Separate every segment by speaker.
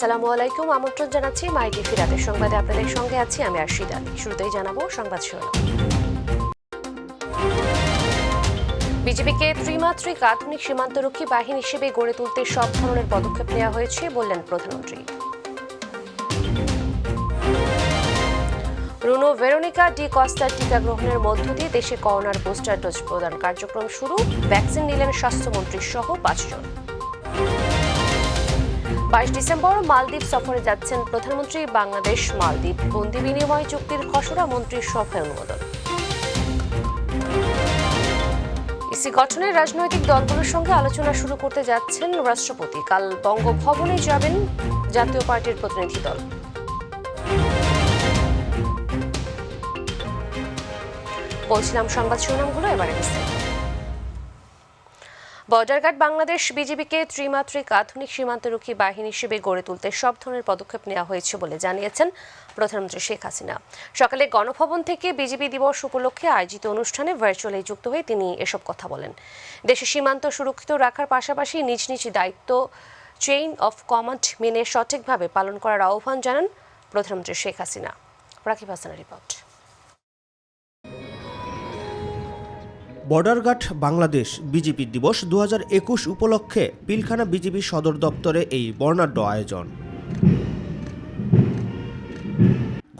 Speaker 1: আসসালামু আলাইকুম, আমন্ত্রণ জানাচ্ছি মাই টিভি রাতের সংবাদে। আপনাদের সঙ্গে আছি আমি আরশিদা। শুরুতেই জানাবো সংবাদ শিরোনাম। বিজেপিকে ত্রিমাত্রিক আধুনিক সীমান্তরক্ষী বাহিনী হিসেবে গড়ে তুলতে সব ধরনের পদক্ষেপ নেওয়া হয়েছে বললেন প্রধানমন্ত্রী। রুনো ভেরোনিকা ডি কস্তার টিকা গ্রহণের মধ্য দিয়ে দেশে করোনার বুস্টার ডোজ প্রদান কার্যক্রম শুরু। ভ্যাকসিন নিলেন স্বাস্থ্যমন্ত্রী সহ 5 জন। 22 ডিসেম্বর মালদ্বীপ সফরে যাচ্ছেন প্রধানমন্ত্রী। বাংলাদেশ মালদ্বীপ বন্দি বিনিময় চুক্তির খসড়া মন্ত্রীর সভায় অনুমোদন। ইসি গঠনের রাজনৈতিক দলগুলোর সঙ্গে আলোচনা শুরু করতে যাচ্ছেন রাষ্ট্রপতি। কাল বঙ্গভবনে যাবেন জাতীয় পার্টির প্রতিনিধি দল। বলছিলাম সংবাদ শিরোনামগুলো, এবারে বিস্তারিত। বর্ডার গার্ড বাংলাদেশ বিজিবিকে ত্রিমাত্রিক আধুনিক সীমান্তরক্ষী বাহিনী হিসেবে গড়ে তুলতে সব ধরনের পদক্ষেপ নেওয়া হয়েছে বলে জানিয়েছেন প্রধানমন্ত্রী শেখ হাসিনা। সকালে গণভবন থেকে বিজিবি দিবস উপলক্ষে আয়োজিত অনুষ্ঠানে ভার্চুয়ালি যুক্ত হয়ে তিনি এসব কথা বলেন। দেশের সীমান্ত সুরক্ষিত রাখার পাশাপাশি নিজ নিজ দায়িত্ব চেইন অফ কমান্ড মেনে সঠিকভাবে পালন করার আহ্বান জানান প্রধানমন্ত্রী শেখ হাসিনা। রাকিব হাসানের report.
Speaker 2: Border guard Bangladesh BGB দিবস 2021 উপলক্ষে পিলখানা বিজিবি সদর দপ্তরে এই বর্ণাঢ্য আয়োজন।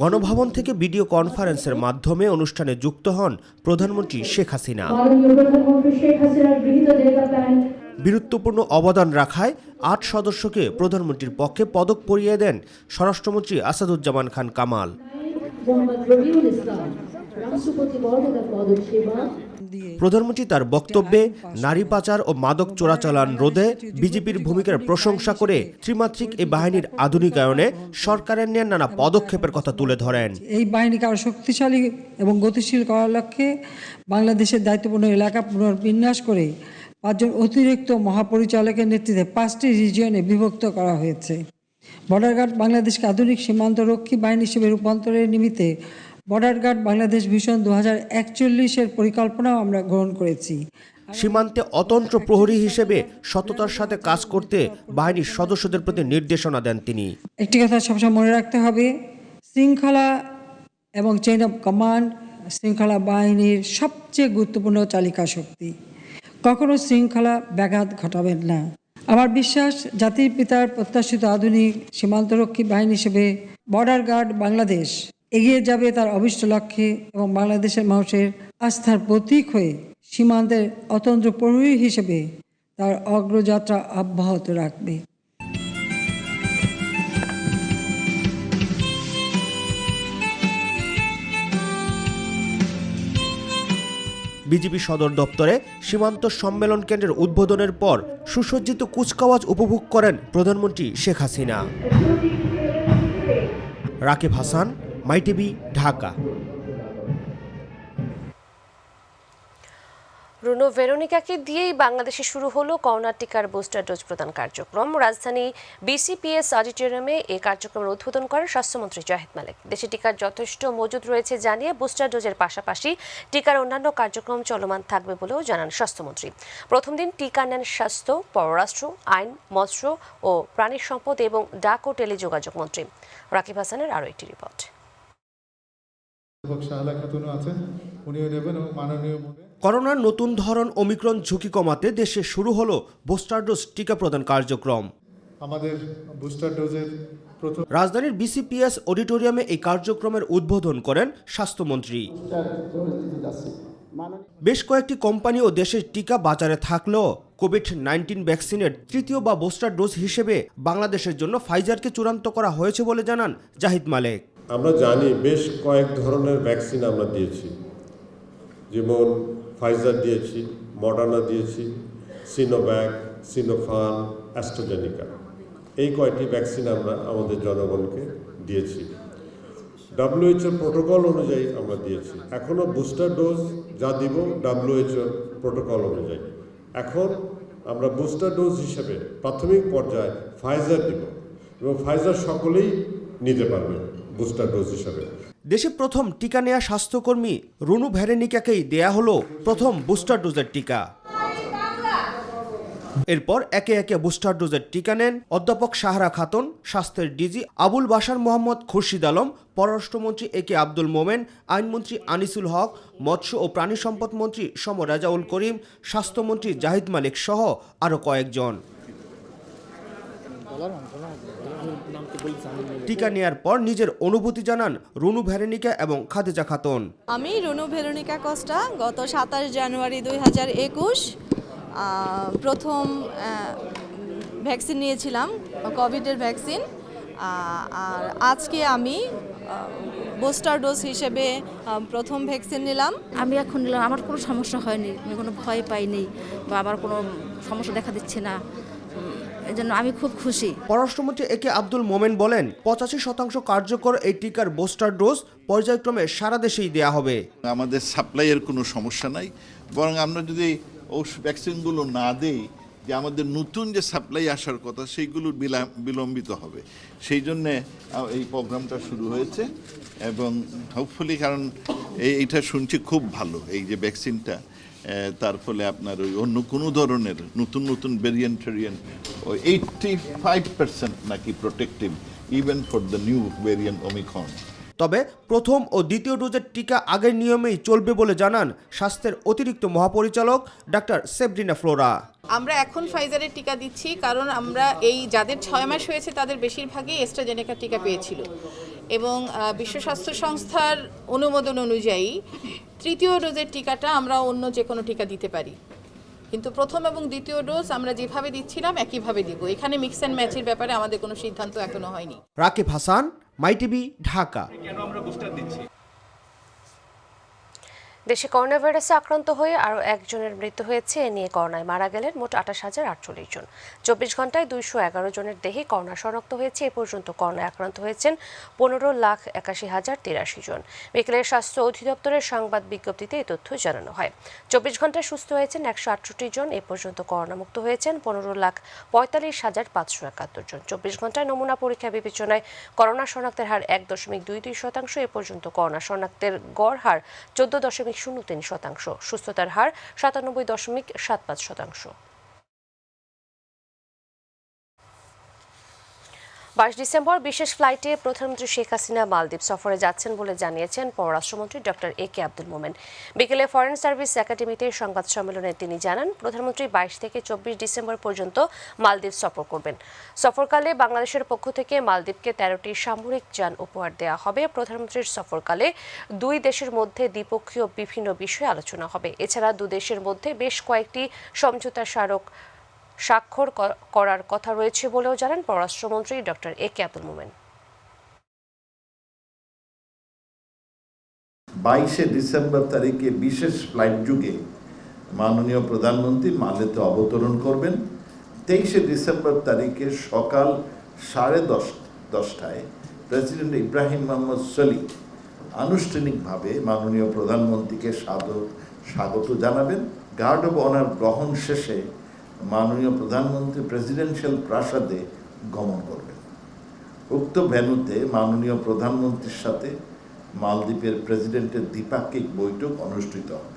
Speaker 2: গণভবন থেকে ভিডিও কনফারেন্সের মাধ্যমে অনুষ্ঠানে যুক্ত হন প্রধানমন্ত্রী শেখ হাসিনা। বীরত্বপূর্ণ অবদান রাখায় 8 সদস্যকে প্রধানমন্ত্রীর পক্ষে পদক পরিয়ে দেন স্বরাষ্ট্রমন্ত্রী আসাদুজ্জামান খান কামাল। প্রধানমন্ত্রী তার বক্তব্যে নারী পাচার ও মাদক চোরাচালান রোধে বিজেপির ভূমিকার প্রশংসা করে ত্রিমাত্রিক এই বাহিনীর আধুনিকায়নে সরকারের নেওয়া নানা পদক্ষেপের কথা তুলে ধরেন।
Speaker 3: এই বাহিনীকে আরো শক্তিশালী এবং গতিশীল করার লক্ষ্যে বাংলাদেশের দায়িত্বপূর্ণ এলাকা পুনর্বিন্যাস করে 5 জন অতিরিক্ত মহাপরিচালকের নেতৃত্বে 5টি রিজিয়নে বিভক্ত করা হয়েছে। বর্ডার গার্ড বাংলাদেশকে আধুনিক সীমান্তরক্ষী বাহিনী হিসেবে রূপান্তরের নিমিত্তে বর্ডার গার্ড বাংলাদেশ ভিশন 2041-এর পরিকল্পনাও আমরা গ্রহণ করেছি।
Speaker 2: সীমান্তে অতন্ত্র প্রহরী হিসেবে সততার সাথে কাজ করতে বাহিনীর সদস্যদের প্রতি নির্দেশনা দেন তিনি।
Speaker 3: একটি কথা সবসময় মনে রাখতে হবে, শৃঙ্খলা এবং চেইন অফ কমান্ড শৃঙ্খলা বাহিনীর সবচেয়ে গুরুত্বপূর্ণ চালিকা শক্তি। কখনো শৃঙ্খলা ব্যাঘাত ঘটাবেন না। আমার বিশ্বাস, জাতির পিতার প্রত্যাশিত আধুনিক সীমান্তরক্ষী বাহিনী হিসেবে বর্ডার গার্ড বাংলাদেশ এগিয়ে যাবে তার অভিষ্ট লক্ষ্যে এবং বাংলাদেশের মানুষের আস্থার প্রতীক হয়ে সীমান্তের অতন্ত্র প্রহরী হিসেবে তার অগ্রযাত্রা অব্যাহত রাখবে।
Speaker 2: বিজিবি সদর দপ্তরে সীমান্ত সম্মেলন কেন্দ্রের উদ্বোধনের পর সুসজ্জিত কুচকাওয়াজ উপভোগ করেন প্রধানমন্ত্রী শেখ হাসিনা। রাকিব হাসান, মাই টিভি, ঢাকা।
Speaker 1: রুনো ভেরোনিকাকে দিয়েই বাংলাদেশে শুরু হলো করোনা টিকার বুস্টার ডোজ প্রদান কার্যক্রম। রাজধানী বিসিপিএস অডিটোরিয়ামে এই কার্যক্রমের উদ্বোধন করেন স্বাস্থ্যমন্ত্রী জাহিদ মালেক। দেশে টিকার যথেষ্ট মজুদ রয়েছে জানিয়ে বুস্টার ডোজের পাশাপাশি টিকার অন্যান্য কার্যক্রম চলমান থাকবে বলেও জানান স্বাস্থ্যমন্ত্রী। প্রথম দিন টিকা নেন স্বাস্থ্য, পররাষ্ট্র, আইন, মৎস্য ও প্রাণী সম্পদ এবং ডাক ও টেলিযোগাযোগ মন্ত্রী। রাকিব হাসানের আরও একটি রিপোর্ট।
Speaker 2: করোনার নতুন ধরন ওমিক্রন ঝুঁকি কমাতে দেশে শুরু হলো বুস্টার ডোজ টিকা প্রদান কার্যক্রম।
Speaker 4: আমাদের বুস্টার ডোজের
Speaker 2: রাজধানীর বিসিপিএস অডিটোরিয়ামে এই কার্যক্রমের উদ্বোধন করেন স্বাস্থ্যমন্ত্রী। বেশ কয়েকটি কোম্পানি ও দেশের টিকা বাজারে থাকলেও কোভিড-19 ভ্যাকসিনের তৃতীয় বা বুস্টার ডোজ হিসেবে বাংলাদেশের জন্য ফাইজারকে চূড়ান্ত করা হয়েছে বলে জানান জাহিদ মালেক।
Speaker 5: আমরা জানি বেশ কয়েক ধরনের ভ্যাকসিন আমরা দিয়েছি, যেমন ফাইজার দিয়েছি, মডার্না দিয়েছি, সিনোভ্যাক, সিনোফার্ম, অ্যাস্ট্রাজেনিকা। এই কয়েকটি ভ্যাকসিন আমরা আমাদের জনগণকে দিয়েছি। WHO প্রোটোকল অনুযায়ী আমরা দিয়েছি। এখনও বুস্টার ডোজ যা দিব WHO প্রোটোকল অনুযায়ী। এখন আমরা বুস্টার ডোজ হিসেবে প্রাথমিক পর্যায়ে ফাইজার দিব এবং ফাইজার সকলেই নিতে পারবে বুস্টার ডোজ হিসেবে।
Speaker 2: দেশে প্রথম টিকা নেয়া স্বাস্থ্যকর্মী রুনু ভেরোনিকাকেই দেয়া হলো প্রথম বুস্টার ডোজের টিকা। এরপর একে একে বুস্টার ডোজের টিকা নেন অধ্যাপক সাহারা খাতুন, স্বাস্থ্যের ডিজি আবুল বাশার মোহাম্মদ খুরশিদ আলম, পররাষ্ট্রমন্ত্রী একে আব্দুল মোমেন, আইনমন্ত্রী আনিসুল হক, মৎস্য ও প্রাণী সম্পদ মন্ত্রী সম রাজাউল করিম, স্বাস্থ্যমন্ত্রী জাহিদ মালিক সহ আরও কয়েকজন। টিকা নেয়ার পর নিজের অনুভূতি জানান রুনু ভেরোনিকা এবং খাদিজা খাতুন।
Speaker 6: আমি রুনু ভেরোনিকা কস্টা, গত 27 জানুয়ারি 2021 প্রথম ভ্যাকসিন নিয়েছিলাম, কোভিডের ভ্যাকসিন। আর আজকে আমি বুস্টার ডোজ হিসেবে প্রথম ভ্যাকসিন নিলাম।
Speaker 7: আমি এখন নিলাম, আমার কোনো সমস্যা হয়নি, আমি কোনো ভয় পাইনি বা আমার কোনো সমস্যা দেখা দিচ্ছে না, এই জন্য আমি খুব খুশি।
Speaker 2: পররাষ্ট্রমন্ত্রী একে আব্দুল মোমেন বলেন 85% কার্যকর এই টিকার বুস্টার ডোজ পর্যায়ক্রমে সারা দেশেই দেয়া হবে।
Speaker 8: আমাদের সাপ্লাইয়ের কোনো সমস্যা নাই, বরং আমরা যদি ভ্যাকসিনগুলো না দেই, যে আমাদের নতুন যে সাপ্লাই আসার কথা সেইগুলো বিলম্বিত হবে। সেই জন্যে এই প্রোগ্রামটা শুরু হয়েছে এবং হোপফুলি, কারণ এইটা শুনছি খুব ভালো এই যে ভ্যাকসিনটা, তার ফলে আপনার ওই অন্য কোনো ধরনের নতুন নতুন ভেরিয়েন্ট ওই 85% নাকি protective even for the new variant Omicron.
Speaker 2: তবে প্রথম ও দ্বিতীয় ডোজের টিকা আগের নিয়মেই চলবে বলে জানান স্বাস্থ্যের অতিরিক্ত মহাপরিচালক ডাক্তার সেব্রিনা ফ্লোরা।
Speaker 9: আমরা এখন ফাইজারের টিকা দিচ্ছি, কারণ আমরা এই যাদের 6 মাস হয়েছে তাদের বেশিরভাগই অ্যাস্ট্রাজেনেকা টিকা পেয়েছিল এবং বিশ্ব স্বাস্থ্য সংস্থার অনুমোদন অনুযায়ী তৃতীয় ডোজের টিকাটা আমরা অন্য যে কোনো টিকা দিতে পারি, কিন্তু প্রথম এবং দ্বিতীয় ডোজ আমরা যেভাবে দিচ্ছিলাম একইভাবে দিব। এখানে মিক্স অ্যান্ড ম্যাচের ব্যাপারে আমাদের কোনো সিদ্ধান্ত এখনো হয়নি।
Speaker 2: রাকিব হাসান, মাই টিভি, ঢাকা।
Speaker 1: দেশে করোনা ভাইরাসে আক্রান্ত হয়ে আরও একজনের মৃত্যু হয়েছে। এ নিয়ে করোনায় মারা গেলেন মোট 28,048 জন। 24 ঘন্টায় 211 জনের দেহে করোনা শনাক্ত হয়েছে। এ পর্যন্ত করোনায় আক্রান্ত হয়েছেন 15,81,083 জন। বিকেলের স্বাস্থ্য অধিদপ্তরের সংবাদ বিজ্ঞপ্তিতে এই তথ্য জানানো হয়। 24 ঘন্টায় সুস্থ হয়েছেন 168 জন। এ পর্যন্ত করোনা মুক্ত হয়েছেন 15,45,571 জন। 24 ঘন্টায় নমুনা পরীক্ষা বিবেচনায় করোনা শনাক্তের হার 1.22%। এ পর্যন্ত করোনা শনাক্তের গড় হার 14.03%। সুস্থতার হার 97.75%। 22 ডিসেম্বর বিশেষ ফ্লাইটে প্রধানমন্ত্রী শেখ হাসিনা মালদ্বীপ সফরে যাচ্ছেন বলে জানিয়েছেন পররাষ্ট্রমন্ত্রী ডক্টর একে আব্দুল মোমেন। বিকেলে ফরেন সার্ভিস একাডেমিতে সংবাদ সম্মেলনে তিনি জানান প্রধানমন্ত্রী 22 থেকে 24 ডিসেম্বর পর্যন্ত মালদ্বীপ সফর করবেন। সফরকালে বাংলাদেশের পক্ষ থেকে মালদ্বীপকে 13টি সামরিক যান উপহার দেওয়া হবে। প্রধানমন্ত্রীর সফরকালে দুই দেশের মধ্যে দ্বিপক্ষীয় বিভিন্ন বিষয়ে আলোচনা হবে। এছাড়া দু দেশের মধ্যে বেশ কয়েকটি সমঝোতা স্বাক্ষর করার কথা রয়েছে বলেও জানান পররাষ্ট্রমন্ত্রী ডক্টর একে আব্দুল মোমেন।
Speaker 8: 22 ডিসেম্বর তারিখে বিশেষ ফ্লাইট যুগে মাননীয় প্রধানমন্ত্রী মালেতে অবতরণ করবেন। 23 ডিসেম্বর তারিখে সকাল 10:30টায় প্রেসিডেন্ট ইব্রাহিম মোহাম্মদ সলিহ আনুষ্ঠানিকভাবে মাননীয় প্রধানমন্ত্রীকে স্বাগত জানাবেন। গার্ড অব অনার গ্রহণ শেষে মাননীয় প্রধানমন্ত্রী প্রেসিডেন্সিয়াল প্রাসাদে গমন করবেন। উক্ত ভেন্যুতে মাননীয় প্রধানমন্ত্রীর সাথে মালদ্বীপের প্রেসিডেন্টের দ্বিপাক্ষিক বৈঠক অনুষ্ঠিত হবে।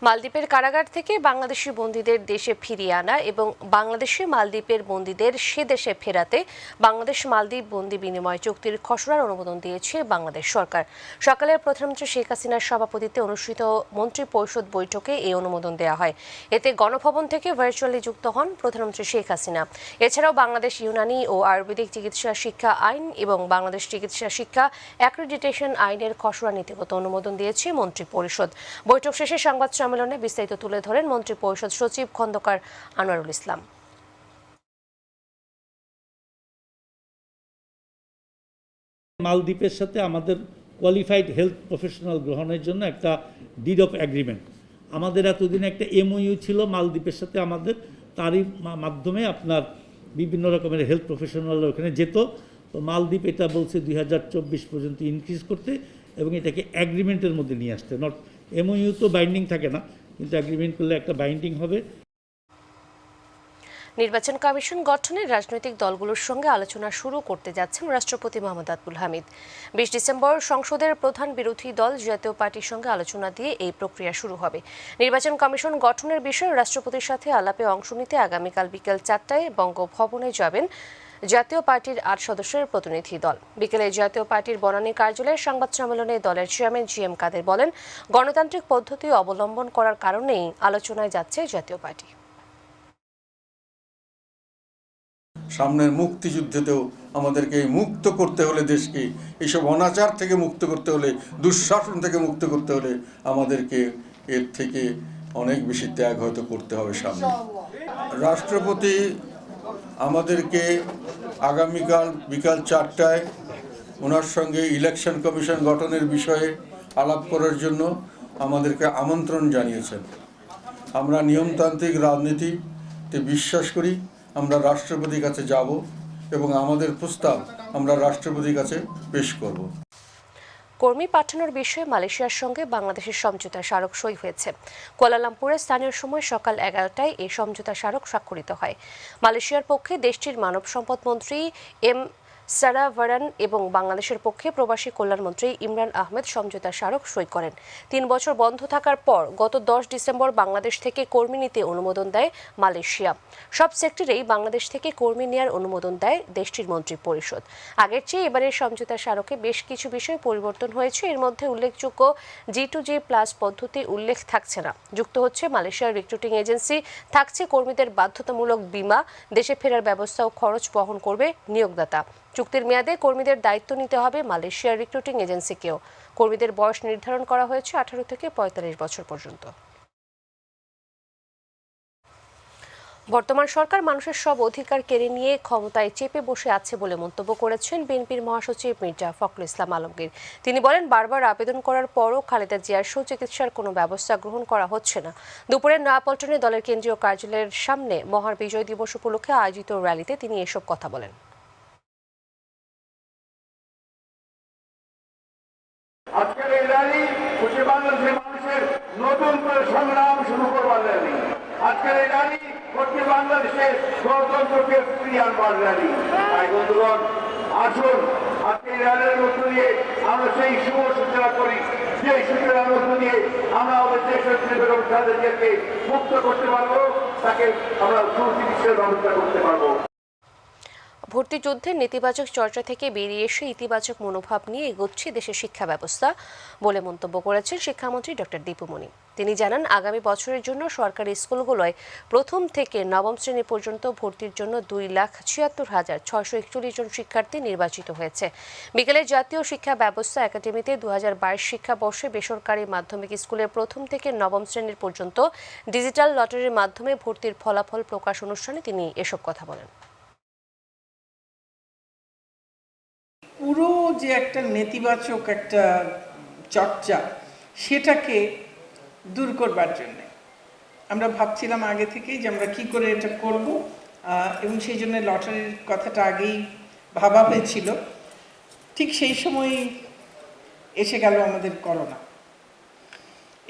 Speaker 1: মালদ্বীপের কারাগার থেকে বাংলাদেশি বন্দীদের দেশে ফিরিয়ে আনা এবং বাংলাদেশে মালদ্বীপের বন্দীদের সে দেশে ফেরাতে বাংলাদেশ মালদ্বীপ বন্দী বিনিময় চুক্তির খসড়ার অনুমোদন দিয়েছে বাংলাদেশ সরকার। সকালে প্রধানমন্ত্রী শেখ হাসিনার সভাপতিত্বে অনুষ্ঠিত মন্ত্রী পরিষদ বৈঠকে এই অনুমোদন দেওয়া হয়। এতে গণভবন থেকে ভার্চুয়ালি যুক্ত হন প্রধানমন্ত্রী শেখ হাসিনা। এছাড়াও বাংলাদেশ ইউনানি ও আয়ুর্বেদিক চিকিৎসা শিক্ষা আইন এবং বাংলাদেশ চিকিৎসা শিক্ষা অ্যাক্রিডিটেশন আইনের খসড়া নীতিগত অনুমোদন দিয়েছে মন্ত্রী পরিষদ। বৈঠক শেষে সংবাদ সম্মেলনে বিস্তারিত তুলে ধরেন মন্ত্রী পরিষদ সচিব খন্দকার আনোয়ারুল ইসলাম।
Speaker 10: মালদ্বীপের সাথে আমাদের কোয়ালিফাইড হেলথ প্রফেশনাল গ্রহণের জন্য একটা ডিড অফ এগ্রিমেন্ট, আমাদের এতদিন একটা এমওইউ ছিল মালদ্বীপের সাথে আমাদের, তারই মাধ্যমে আপনার বিভিন্ন রকমের হেলথ প্রফেশনাল ওখানে যেত। তো মালদ্বীপ এটা বলছে 2024 পর্যন্ত ইনক্রিজ করতে এবং এটাকে অ্যাগ্রিমেন্টের মধ্যে নিয়ে আসতে। নট এমওইউ তো বাইন্ডিং থাকে না, কিন্তু অ্যাগ্রিমেন্ট করলে একটা বাইন্ডিং হবে।
Speaker 1: নির্বাচন কমিশন গঠনে রাজনৈতিক দলগুলোর সঙ্গে আলোচনা শুরু করতে যাচ্ছেন রাষ্ট্রপতি মোহাম্মদ আব্দুল হামিদ। 20 ডিসেম্বর সংসদের প্রধান বিরোধী দল জাতীয় পার্টির সঙ্গে আলোচনা দিয়ে এই প্রক্রিয়া শুরু হবে। নির্বাচন কমিশন গঠনের বিষয়ে রাষ্ট্রপতির সাথে আলাপে অংশ নিতে আগামীকাল বিকেল 4টায় বঙ্গভবনে যাবেন জাতীয় পার্টির 8 সদস্যের প্রতিনিধি দল। বিকেলে জাতীয় পার্টির বনানী কার্যালয়ে সংবাদ সম্মেলনে দলের চেয়ারম্যান GM কাদের বলেন, গণতান্ত্রিক পদ্ধতি অবলম্বন করার কারণেই আলোচনায় যাচ্ছে জাতীয় পার্টি।
Speaker 11: সামনের মুক্তিযুদ্ধেতেও আমাদেরকে মুক্ত করতে হলে, দেশকে এইসব অনাচার থেকে মুক্ত করতে হলে, দুঃশাসন থেকে মুক্ত করতে হলে আমাদেরকে এর থেকে অনেক বেশি ত্যাগ হয়তো করতে হবে সামনে। রাষ্ট্রপতি আমাদেরকে আগামীকাল বিকাল 4টায় ওনার সঙ্গে ইলেকশন কমিশন গঠনের বিষয়ে আলাপ করার জন্য আমাদেরকে আমন্ত্রণ জানিয়েছেন। আমরা নিয়মতান্ত্রিক রাজনীতিতে বিশ্বাস করি। আমরা রাষ্ট্রপতির কাছে যাব এবং আমাদের প্রস্তাব আমরা রাষ্ট্রপতির কাছে পেশ করব।
Speaker 1: কর্মী পাঠানোর বিষয়ে মালয়েশিয়ার সঙ্গে বাংলাদেশের সমঝোতা স্মারক সই হয়েছে। কুয়ালালামপুরে স্থানীয় সময় সকাল 11টায় এই সমঝোতা স্মারক স্বাক্ষরিত হয়। মালয়েশিয়ার পক্ষে দেশটির মানব সম্পদ মন্ত্রী M সারাভারান এবং বাংলাদেশের পক্ষে প্রবাসী কল্যাণমন্ত্রী ইমরান আহমেদ সমঝোতা স্মারক সই করেন। 3 বছর বন্ধ থাকার পর গত 10 ডিসেম্বর বাংলাদেশ থেকে কর্মী নিতে অনুমোদন দেয় মালয়েশিয়া। সব সেক্টরেই বাংলাদেশ থেকে কর্মী নেওয়ার অনুমোদন দেয় দেশটির মন্ত্রী পরিষদ। আগের চেয়ে এবারের সমঝোতা স্মারকে বেশ কিছু বিষয় পরিবর্তন হয়েছে। এর মধ্যে উল্লেখযোগ্য G2G+ পদ্ধতি উল্লেখ থাকছে না। যুক্ত হচ্ছে মালয়েশিয়ার রিক্রুটিং এজেন্সি, থাকছে কর্মীদের বাধ্যতামূলক বীমা, দেশে ফেরার ব্যবস্থা ও খরচ বহন করবে নিয়োগদাতা। চুক্তির মেয়াদে কর্মীদের দায়িত্ব নিতে হবে মালয়েশিয়ার রিক্রুটিং এজেন্সিকেও। কর্মীদের বয়স নির্ধারণ করা হয়েছে 18 থেকে 45 বছর পর্যন্ত। বর্তমান সরকার মানুষের সব অধিকার কেড়ে নিয়ে ক্ষমতায় চেপে বসে আছে বলে মন্তব্য করেছেন বিএনপির মহাসচিব মির্জা ফখরুল ইসলাম আলমগীর। তিনি বলেন, বারবার আবেদন করার পরও খালেদা জিয়ার সুচিকিৎসার কোনো ব্যবস্থা গ্রহণ করা হচ্ছে না। দুপুরে নয়াপল্টনে দলের কেন্দ্রীয় কার্যালয়ের সামনে মহান বিজয় দিবস উপলক্ষে আয়োজিত র্যালিতে তিনি এসব কথা বলেন।
Speaker 12: আজকের এই র্যালি বাংলাদেশের মানুষের নতুন করে সংগ্রাম শুরু করবার র্যালি। আজকের এই র্যালি বাংলাদেশের গণতন্ত্রকে ফিরিয়ে আনবার র্যালি। তাই বন্ধুগণ, আসুন আজকে এই র্যালির মধ্য দিয়ে আমরা সেই শুভ সূচনা করি, যে সূচনার মধ্য দিয়ে আমরা আমাদের দেশের বেগম খালেদা জিয়াকে মুক্ত করতে পারবো, তাকে আমরা সুচিকিৎসার ব্যবস্থা করতে পারবো।
Speaker 1: ভর্তি যুদ্ধের নেতিবাচক চর্চা থেকে বেরিয়ে এসে ইতিবাচক মনোভাব নিয়ে এগোচ্ছে দেশের শিক্ষা ব্যবস্থা বলে মন্তব্য করেছেন শিক্ষামন্ত্রী ডক্টর দীপু মনি। তিনি জানান, আগামী বছরের জন্য সরকারি স্কুলগুলোয় প্রথম থেকে নবম শ্রেণী পর্যন্ত ভর্তির জন্য 2,76,641 জন শিক্ষার্থী নির্বাচিত হয়েছে। বিকেলে জাতীয় শিক্ষা ব্যবস্থা একাডেমিতে 2022 শিক্ষাবর্ষে বেসরকারি মাধ্যমিক স্কুলের প্রথম থেকে নবম শ্রেণীর পর্যন্ত ডিজিটাল লটারির মাধ্যমে ভর্তির ফলাফল প্রকাশ অনুষ্ঠানে তিনি এসব কথা বলেন।
Speaker 13: পুরো যে একটা নেতিবাচক একটা চর্চা, সেটাকে দূর করবার জন্য আমরা ভাবছিলাম আগে থেকেই যে আমরা কি করে এটা করব, এবং সেই জন্য লটারির কথাটা আগেই ভাবা হয়েছিল। ঠিক সেই সময় এসে গেল আমাদের করোনা।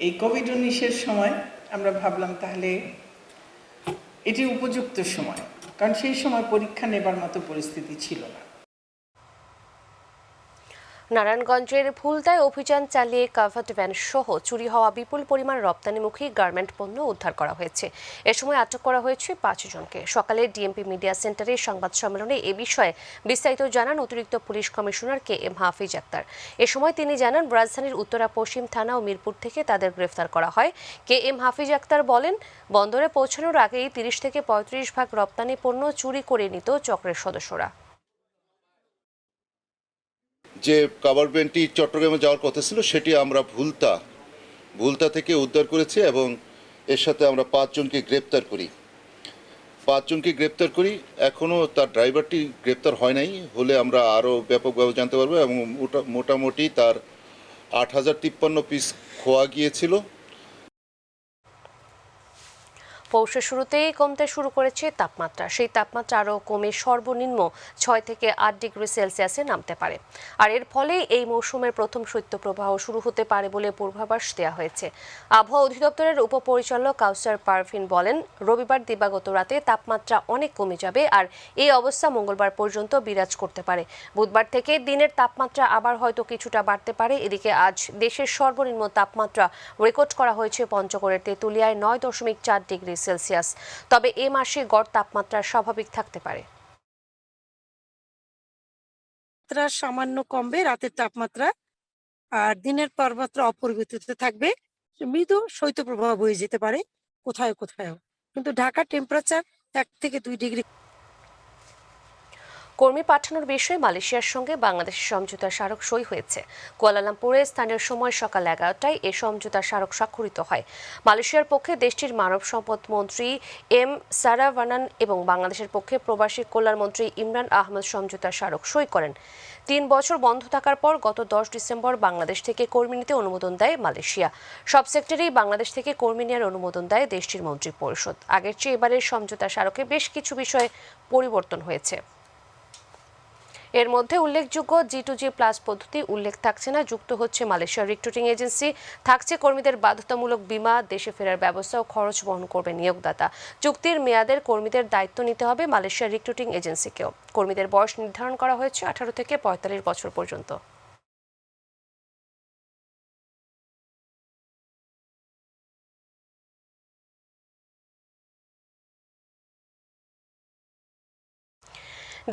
Speaker 13: এই কোভিড-19-এর সময় আমরা ভাবলাম তাহলে এটি উপযুক্ত সময়, কারণ সেই সময় পরীক্ষা নেবার মতো পরিস্থিতি ছিল না।
Speaker 1: নারায়ণগঞ্জের ফুলদায় অভিযান চালিয়ে কাভার্ড ভ্যান সহ চুরি হওয়া বিপুল পরিমাণ রপ্তানিমুখী গার্মেন্ট পণ্য উদ্ধার করা হয়েছে। এ সময় আটক করা হয়েছে 5 জনকে। সকালে ডিএমপি মিডিয়া সেন্টারে সংবাদ সম্মেলনে এ বিষয়ে বিস্তারিত জানান অতিরিক্ত পুলিশ কমিশনার KM হাফিজ আক্তার। এ সময় তিনি জানান, রাজধানীর উত্তরা পশ্চিম থানা ও মিরপুর থেকে তাদের গ্রেফতার করা হয়। KM হাফিজ আক্তার বলেন, বন্দরে পৌঁছানোর আগেই 30 থেকে 35 ভাগ রপ্তানি পণ্য চুরি করে নিত চক্রের সদস্যরা।
Speaker 14: যে কাভার্ড ভ্যানটি চট্টগ্রামে যাওয়ার কথা ছিল, সেটি আমরা ভুলতা থেকে উদ্ধার করেছি এবং এর সাথে আমরা 5 জনকে গ্রেপ্তার করি। এখনও তার ড্রাইভারটি গ্রেপ্তার হয় নাই, হলে আমরা আরও ব্যাপকভাবে জানতে পারবো। এবং মোটামুটি তার 8,053 পিস খোয়া গিয়েছিল।
Speaker 1: পৌষের শুরুতেই কমতে শুরু করেছে তাপমাত্রা। সেই তাপমাত্রা আরও কমে সর্বনিম্ন 6 থেকে 8 ডিগ্রি সেলসিয়াসে নামতে পারে। আর এর ফলে এই মৌসুমের প্রথম শৈত্যপ্রবাহ শুরু হতে পারে বলে পূর্বাভাস দেওয়া হয়েছে। আবহাওয়া অধিদপ্তরের উপপরিচালক কাউসার পারভিন বলেন, রবিবার দিবাগত রাতে তাপমাত্রা অনেক কমে যাবে আর এই অবস্থা মঙ্গলবার পর্যন্ত বিরাজ করতে পারে। বুধবার থেকে দিনের তাপমাত্রা আবার হয়তো কিছুটা বাড়তে পারে। এদিকে আজ দেশের সর্বনিম্ন তাপমাত্রা রেকর্ড করা হয়েছে পঞ্চগড়ের তেঁতুলিয়ায় 9.4 ডিগ্রি সেলসিয়াস। তবে এ মাসে গড় তাপমাত্রা স্বাভাবিক থাকতে পারে।
Speaker 15: সামান্য কমবে রাতের তাপমাত্রা, আর দিনের তাপমাত্রা অপরিবর্তিত থাকবে। মৃদু শৈত্যপ্রবাহ বয়ে যেতে পারে কোথাও কোথাও, কিন্তু ঢাকার টেম্পারেচার 1 থেকে 2 ডিগ্রি।
Speaker 1: কর্মী পাঠানোর বিষয়ে মালয়েশিয়ার সঙ্গে বাংলাদেশের সমঝোতা স্মারক সই হয়েছে। কুয়ালালামপুরে স্থানীয় সময় সকাল 11টায় এ সমঝোতা স্মারক স্বাক্ষরিত হয়। মালয়েশিয়ার পক্ষে দেশটির মানব সম্পদ মন্ত্রী এম সারাভানান এবং বাংলাদেশের পক্ষে প্রবাসী কল্যাণ মন্ত্রী ইমরান আহমেদ সমঝোতা স্মারক সই করেন। 3 বছর বন্ধ থাকার পর গত 10 ডিসেম্বর বাংলাদেশ থেকে কর্মী নিতে অনুমোদন দেয় মালয়েশিয়া। সব সেক্টরেই বাংলাদেশ থেকে কর্মী নেওয়ার অনুমোদন দেয় দেশটির মন্ত্রী পরিষদ। আগের চেয়ে এবারের সমঝোতা স্মারকে বেশ কিছু বিষয়ে পরিবর্তন হয়েছে। এর মধ্যে উল্লেখযোগ্য G2G+ পদ্ধতি উল্লেখ থাকছে না, যুক্ত হচ্ছে মালয়েশিয়ার রিক্রুটিং এজেন্সি, থাকছে কর্মীদের বাধ্যতামূলক বীমা, দেশে ফেরার ব্যবস্থা ও খরচ বহন করবে নিয়োগদাতা। চুক্তির মেয়াদের কর্মীদের দায়িত্ব নিতে হবে মালয়েশিয়ার রিক্রুটিং এজেন্সিকেও। কর্মীদের বয়স নির্ধারণ করা হয়েছে 18 থেকে 45 বছর পর্যন্ত।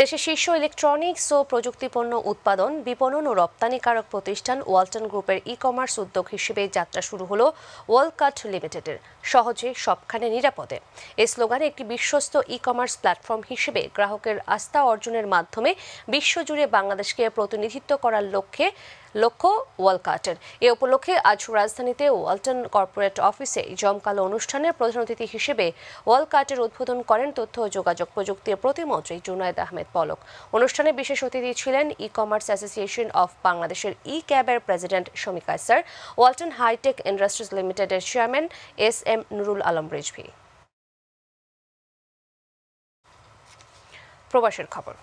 Speaker 1: দেশের শীর্ষ ইলেকট্রনিক্স ও প্রযুক্তিপণ্য উৎপাদন, বিপণন ও রপ্তানিকারক প্রতিষ্ঠান ওয়ালটন গ্রুপের ই-কমার্স উদ্যোগ হিসেবে যাত্রা শুরু হলো ওয়ালকার্ট লিমিটেডের। সহজে সবখানে নিরাপদে এই স্লোগানে একটি বিশ্বস্ত ই-কমার্স প্ল্যাটফর্ম হিসেবে গ্রাহকের আস্থা অর্জনের মাধ্যমে বিশ্বজুড়ে বাংলাদেশকে প্রতিনিধিত্ব করার লক্ষ্য ওয়ালকার্টের। এ উপলক্ষে আজ রাজধানীতে ওয়ালটন কর্পোরেট অফিসে জমকালো অনুষ্ঠানে প্রধান অতিথি হিসেবে ওয়ালকার্টের উদ্বোধন করেন তথ্য ও যোগাযোগ প্রযুক্তির প্রতিমন্ত্রী জুনায়েদ আহমেদ পলক। অনুষ্ঠানে বিশেষ অতিথি ছিলেন ই কমার্স অ্যাসোসিয়েশন অফ বাংলাদেশের ই-ক্যাবের president Shamika sir, Walton hi tech industries লিমিটেডের চেয়ারম্যান SM নুরুল আলম রিজভী। প্রবাসের খবর।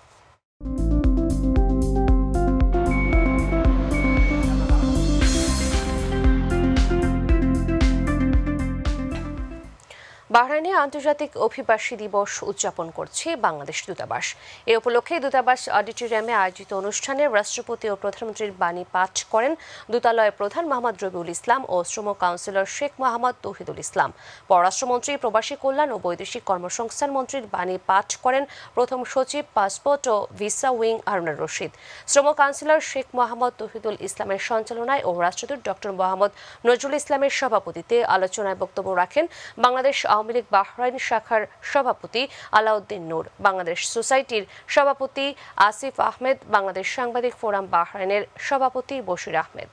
Speaker 1: বাহরাইনে আন্তর্জাতিক অভিবাসী দিবস উদযাপন করছে বাংলাদেশ দূতাবাস। এ উপলক্ষে দূতাবাস অডিটোরিয়ামে আয়োজিত অনুষ্ঠানে রাষ্ট্রপতি ও প্রধানমন্ত্রীর বাণী পাঠ করেন দূতালয়ের প্রধান মোহাম্মদ রবিউল ইসলাম ও শ্রম কাউন্সিলর শেখ মোহাম্মদ তৌহিদুল ইসলাম। পররাষ্ট্রমন্ত্রী, প্রবাসী কল্যাণ ও বৈদেশিক কর্মসংস্থান মন্ত্রীর বাণী পাঠ করেন প্রথম সচিব পাসপোর্ট ও ভিসা উইং হারুনুর রশিদ। শ্রম কাউন্সিলর শেখ মোহাম্মদ তৌহিদুল ইসলামের সঞ্চালনায় ও রাষ্ট্রদূত ডক্টর মোহাম্মদ নজরুল ইসলামের সভাপতিত্বে আলোচনায় বক্তব্য রাখেন বাংলাদেশ আওয়ামী লীগ বাহরাইন শাখার সভাপতি আলাউদ্দিন নূর, বাংলাদেশ সোসাইটির সভাপতি আসিফ আহমেদ, বাংলাদেশ সাংবাদিক ফোরাম বাহরাইনের সভাপতি বশির আহমেদ।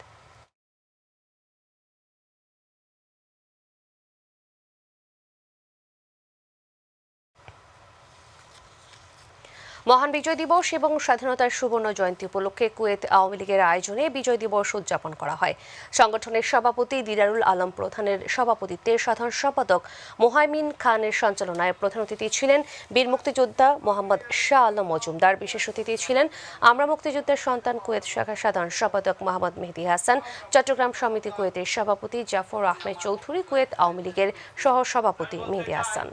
Speaker 1: মহান বিজয় দিবস এবং স্বাধীনতার সুবর্ণ জয়ন্তী উপলক্ষে কুয়েত আওয়ামী লীগের আয়োজনে বিজয় দিবস উদযাপন করা হয়। সংগঠনের সভাপতি দিদারুল আলম প্রধানের সভাপতিত্বে সাধারণ সম্পাদক মোহাইমিন খানের সঞ্চালনায় প্রধান অতিথি ছিলেন বীর মুক্তিযোদ্ধা মোহাম্মদ শাহ আলম মজুমদার। বিশেষ অতিথি ছিলেন আমরা মুক্তিযুদ্ধের সন্তান কুয়েত শাখার সাধারণ সম্পাদক মোহাম্মদ মেহেদী হাসান, চট্টগ্রাম সমিতি কুয়েতের সভাপতি জাফর আহমেদ চৌধুরী, কুয়েত আওয়ামী লীগের সহ সভাপতি মেহেদী হাসান।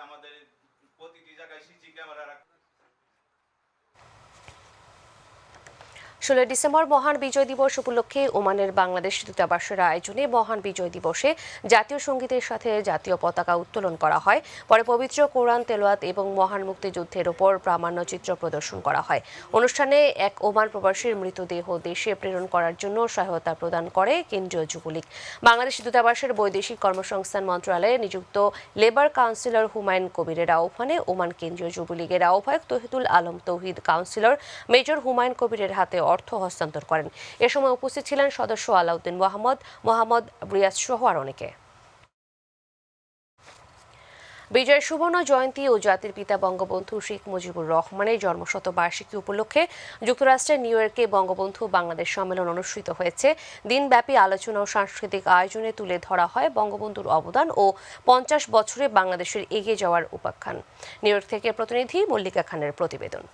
Speaker 16: আমাদের প্রতিটি জায়গায় সিসি ক্যামেরা
Speaker 1: 16 ডিসেম্বর মহান বিজয় দিবস উপলক্ষে ওমানের বাংলাদেশ দূতাবাসের আয়োজনে মহান বিজয় দিবসে জাতীয় সঙ্গীতের সাথে জাতীয় পতাকা উত্তোলন করা হয়। পরে পবিত্র কোরআন তেলাওয়াত এবং মহান মুক্তিযুদ্ধের ওপর প্রামাণ্যচিত্র প্রদর্শন করা হয়। অনুষ্ঠানে এক ওমান প্রবাসীর মৃতদেহ দেশে প্রেরণ করার জন্য সহায়তা প্রদান করে কেন্দ্রীয় যুবলীগ। বাংলাদেশ দূতাবাসের বৈদেশিক কর্মসংস্থান মন্ত্রণালয়ে নিযুক্ত লেবার কাউন্সিলর হুমায়ুন কবিরের আহ্বানে ওমান কেন্দ্রীয় যুবলীগের আহ্বায়ক তৌহিদুল আলম তৌহিদ কাউন্সিলর মেজর হুমায়ুন কবিরের হাতে অর্থ হস্তান্তর করেন। এ সময় উপস্থিত ছিলেন সদস্য আলাউদ্দিন মোহাম্মদ, মোহাম্মদ রিয়াজ সহ আর অনেকে। বিজয় সুবর্ণ জয়ন্তী ও জাতির পিতা বঙ্গবন্ধু শেখ মুজিবুর রহমানের জন্মশতবার্ষিকী উপলক্ষে যুক্তরাষ্ট্রের নিউ ইয়র্কে বঙ্গবন্ধু বাংলাদেশ সম্মেলন অনুষ্ঠিত হয়েছে। দিনব্যাপী আলোচনা ও সাংস্কৃতিক আয়োজনে তুলে ধরা হয় বঙ্গবন্ধুর অবদান ও 50 বছরে বাংলাদেশের এগিয়ে যাওয়ার উপাখ্যান। নিউ ইয়র্ক থেকে প্রতিনিধি মল্লিকা খানের প্রতিবেদন।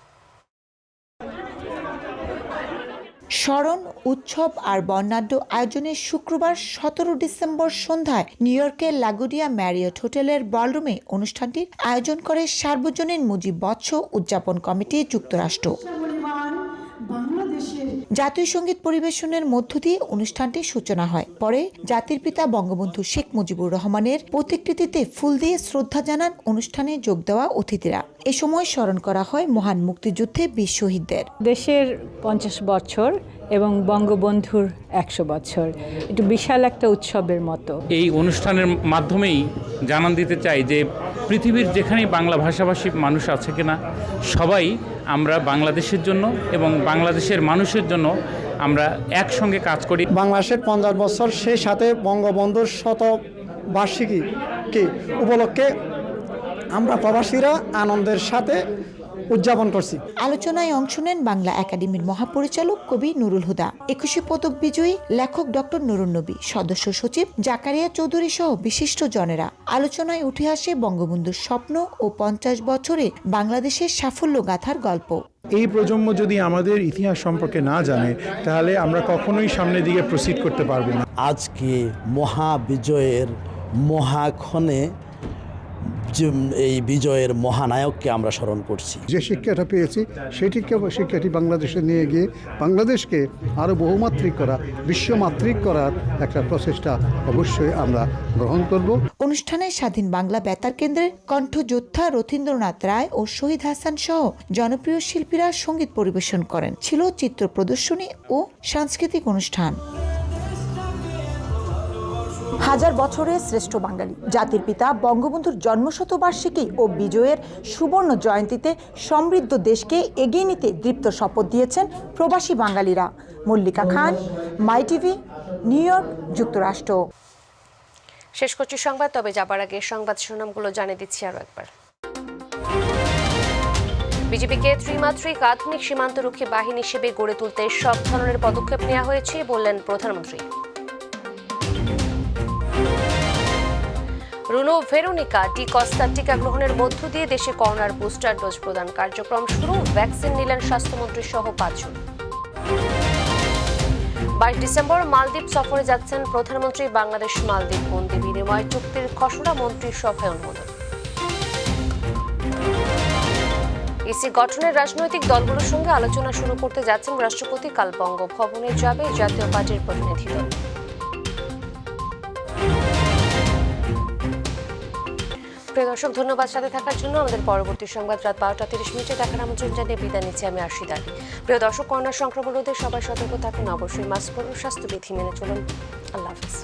Speaker 17: স্মরণ, উৎসব আর বর্ণাঢ্য আয়োজনে শুক্রবার 17 ডিসেম্বর সন্ধ্যায় নিউ ইয়র্কের লাগোডিয়া ম্যারিয়ট হোটেলের বলরুমে অনুষ্ঠানটির আয়োজন করে সার্বজনীন মুজিব বৎসর উদযাপন কমিটি যুক্তরাষ্ট্র। জাতীয় সঙ্গীত পরিবেশনের মধ্য দিয়ে অনুষ্ঠানটির সূচনা হয়। পরে জাতির পিতা বঙ্গবন্ধু শেখ মুজিবুর রহমানের প্রতিকৃতিতে ফুল দিয়ে শ্রদ্ধা জানান অনুষ্ঠানে যোগ দেওয়া অতিথিরা। এ সময় স্মরণ করা হয় মহান মুক্তিযুদ্ধে বীর শহীদদের।
Speaker 18: দেশের 50 বছর এবং বঙ্গবন্ধুর 100 বছর, একটু বিশাল একটা উৎসবের মতো।
Speaker 19: এই অনুষ্ঠানের মাধ্যমেই জানান দিতে চাই যে পৃথিবীর যেখানেই বাংলা ভাষাভাষী মানুষ আছে কিনা, সবাই আমরা বাংলাদেশের জন্য এবং বাংলাদেশের মানুষের জন্য আমরা একসঙ্গে কাজ করি।
Speaker 20: বাংলাদেশের 50 বছর, সেই সাথে বঙ্গবন্ধুর শতবার্ষিকী উপলক্ষে আমরা প্রবাসীরা আনন্দের সাথে উদযাপন করছি।
Speaker 17: আলোচনায় অংশ নেন বাংলা একাডেমির মহাপরিচালক কবি নুরুল হুদা, 21 পদক বিজয়ী লেখক ডক্টর নুরুন নবী, সদস্য সচিব জাকারিয়া চৌধুরী সহ বিশিষ্ট জনেরা। আলোচনায় উঠে আসে বঙ্গবন্ধুর স্বপ্ন ও 50 বছরে বাংলাদেশের সাফল্য গাথার গল্প।
Speaker 21: এই প্রজন্ম যদি আমাদের ইতিহাস সম্পর্কে না জানে, তাহলে আমরা কখনোই সামনের দিকে প্রসিড করতে পারবো না।
Speaker 22: আজকে মহাবিজয়ের মহাক্ষণে এই বিজয়ের মহানায়ককে আমরা স্মরণ করছি।
Speaker 23: যে শিক্ষাটা পেয়েছি সেই শিক্ষাটি বাংলাদেশে নিয়ে গিয়ে বাংলাদেশকে আরও বহুমাত্রিক করা, বিশ্বমাত্রিক করার একটা প্রচেষ্টা অবশ্যই আমরা গ্রহণ করব।
Speaker 17: অনুষ্ঠানে স্বাধীন বাংলা বেতার কেন্দ্রের কণ্ঠযোদ্ধা রথীন্দ্রনাথ রায় ও শহীদ হাসান সহ জনপ্রিয় শিল্পীরা সঙ্গীত পরিবেশন করেন। ছিল চিত্র প্রদর্শনী ও সাংস্কৃতিক অনুষ্ঠান। হাজার বছরের শ্রেষ্ঠ বাঙালি জাতির পিতা বঙ্গবন্ধুর জন্মশতবার্ষিকী ও বিজয়ের সুবর্ণ জয়ন্তীতে সমৃদ্ধ দেশকে এগিয়ে নিতে দৃপ্ত শপথ দিয়েছেন প্রবাসী বাঙালিরা। মল্লিকা খান, মাই টিভি, নিউ ইয়র্ক, যুক্তরাষ্ট্র।
Speaker 1: শেষ করছি সংবাদ, তবে যাবার আগে সংবাদ শিরোনামগুলো জানিয়ে দিচ্ছি আরও একবার। বিজেপিকে ত্রিমাত্রিক আধুনিক সীমান্তরক্ষী বাহিনী হিসেবে গড়ে তুলতে সব ধরনের পদক্ষেপ নেওয়া হয়েছে বললেন প্রধানমন্ত্রী। রুনো ভেরোনিকা ডি কস্তা টিকা গ্রহণের মধ্য দিয়ে দেশে করোনার বুস্টার ডোজ প্রদান কার্যক্রম শুরু। ভ্যাকসিন নিলেন স্বাস্থ্যমন্ত্রী সহ 5 জন। 22 ডিসেম্বর মালদ্বীপ সফরে যাচ্ছেন প্রধানমন্ত্রী। বাংলাদেশ মালদ্বীপ বন্দি বিনিময় চুক্তির খসড়া মন্ত্রীর সভায় অনুমোদন। ইসি গঠনের রাজনৈতিক দলগুলোর সঙ্গে আলোচনা শুরু করতে যাচ্ছেন রাষ্ট্রপতি। কাল বঙ্গভবনে যাবে জাতীয় পার্টির প্রতিনিধি দল। প্রিয় দর্শক, ধন্যবাদ সাথে থাকার জন্য। আমাদের পরবর্তী সংবাদ রাত 12টা 30 মিনিটে দেখার আমন্ত্রণ জানিয়ে বিদায় নিচ্ছি আমি আরশিদ আলী। প্রিয় দর্শক, করোনা সংক্রমণ রোধে সবাই সতর্ক থাকুন, অবশ্যই মাস্ক পরুন, স্বাস্থ্যবিধি মেনে চলুন। আল্লাহ হাফেজ।